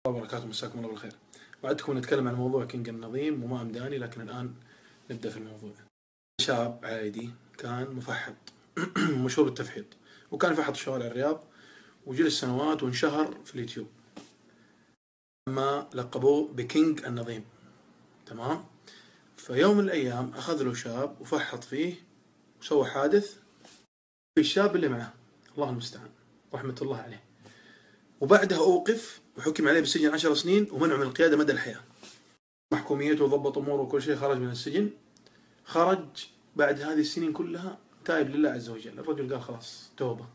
وبركاته. مساكم الله بالخير. وعدتكم نتكلم عن موضوع كينج النظيم وما أمداني، لكن الآن نبدأ في الموضوع. شاب عادي كان مفحط مشهور بالتفحيط، وكان يفحط في شوارع الرياض وجلس سنوات وانشهر في اليوتيوب، أما لقبوه بكينج النظيم. تمام. فيوم من الأيام أخذ له شاب وفحط فيه وسوى حادث في الشاب اللي معه، الله المستعان، رحمة الله عليه. وبعدها أوقف وحكم عليه بالسجن 10 سنين ومنع من القيادة مدى الحياة. محكوميته وضبط أموره وكل شيء، خرج من السجن. خرج بعد هذه السنين كلها تائب لله عز وجل. الرجل قال خلاص توبة.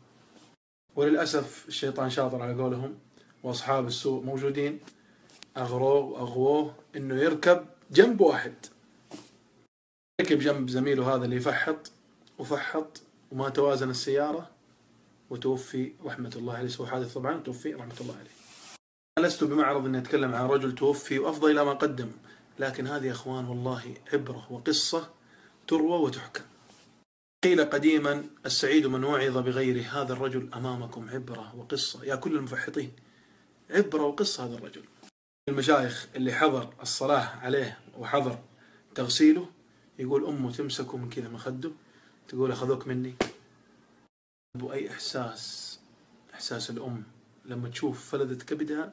وللأسف الشيطان شاطر على قولهم، وأصحاب السوء موجودين، أغروه إنه يركب جنب واحد. ركب جنب زميله هذا اللي يفحط وفحط وما توازن السيارة وتوفي رحمة الله عليه. سوى حادث طبعا، توفي رحمة الله عليه. أنا لست بمعرض أن أتكلم عن رجل توفي وأفضل إلى ما قدم، لكن هذه يا أخوان والله عبرة وقصة تروى وتحكى. قيل قديما السعيد من وعظ بغيره. هذا الرجل أمامكم عبرة وقصة يا كل المفحطين، عبرة وقصة. هذا الرجل المشايخ اللي حضر الصلاة عليه وحضر تغسيله يقول أمه تمسكه من كذا مخده تقول أخذوك مني. أي إحساس الأم لما تشوف فلذة كبدها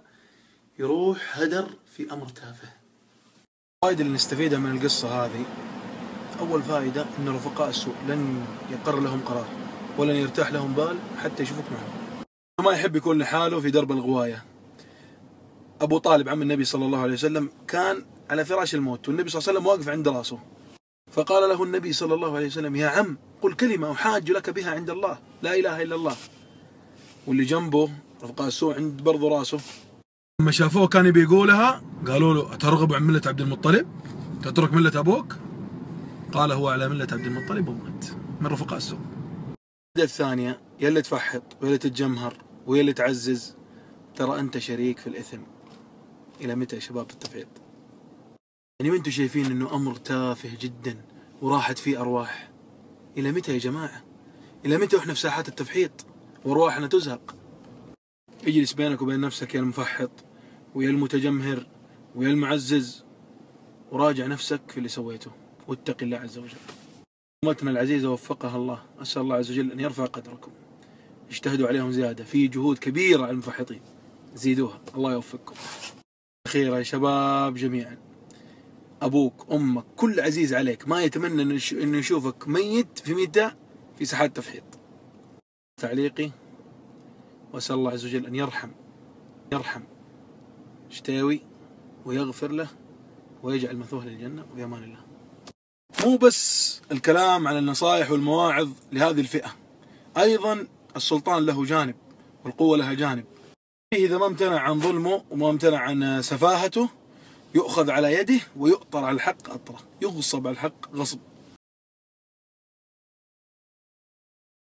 يروح هدر في أمر تافه. الفائدة اللي نستفيدها من القصة هذه، أول فائدة أن رفقاء السوء لن يقر لهم قرار ولن يرتاح لهم بال حتى يشوفوك معهم. ما يحب يكون لحاله في درب الغواية. أبو طالب عم النبي صلى الله عليه وسلم كان على فراش الموت والنبي صلى الله عليه وسلم واقف عند راسه، فقال له النبي صلى الله عليه وسلم يا عم قل كلمة أحاج لك بها عند الله، لا إله إلا الله. واللي جنبه رفقاء السوء عند برضو راسه، لما شافوه كان بيقولها قالوا له أترغب عن ملة عبد المطلب؟ تترك ملة أبوك؟ قال هو على ملة عبد المطلب ومات. من رفقاء السوء. الثانية يا اللي تفحط ويا اللي تتجمهر ويا اللي تعزز، ترى أنت شريك في الإثم. إلى متى يا شباب التفحيط؟ يعني ما أنتم شايفين أنه أمر تافه جدا وراحت فيه أرواح؟ إلى متى يا جماعة؟ إلى متى وإحنا في ساحات التفحيط وأرواحنا تزهق؟ اجلس بينك وبين نفسك يا المفحط ويا المتجمهر ويا المعزز، وراجع نفسك في اللي سويته واتق الله عز وجل. أمتنا العزيزة وفقها الله، أسأل الله عز وجل أن يرفع قدركم. اجتهدوا عليهم زيادة، في جهود كبيرة على المفحطين، زيدوها، الله يوفقكم. أخيرا يا شباب جميعا، أبوك أمك كل عزيز عليك ما يتمنى أنه يشوفك ميت في ميتة في ساحات التفحيط. تعليقي، وأسأل الله عز وجل أن يرحم شتاوي ويغفر له ويجعل مثوه للجنة، وفي أمان الله. مو بس الكلام عن النصائح والمواعظ لهذه الفئة، أيضا السلطان له جانب والقوة لها جانب. إذا ما امتنع عن ظلمه وما امتنع عن سفاهته يؤخذ على يده ويؤطر على الحق أطره، يغصب على الحق غصب.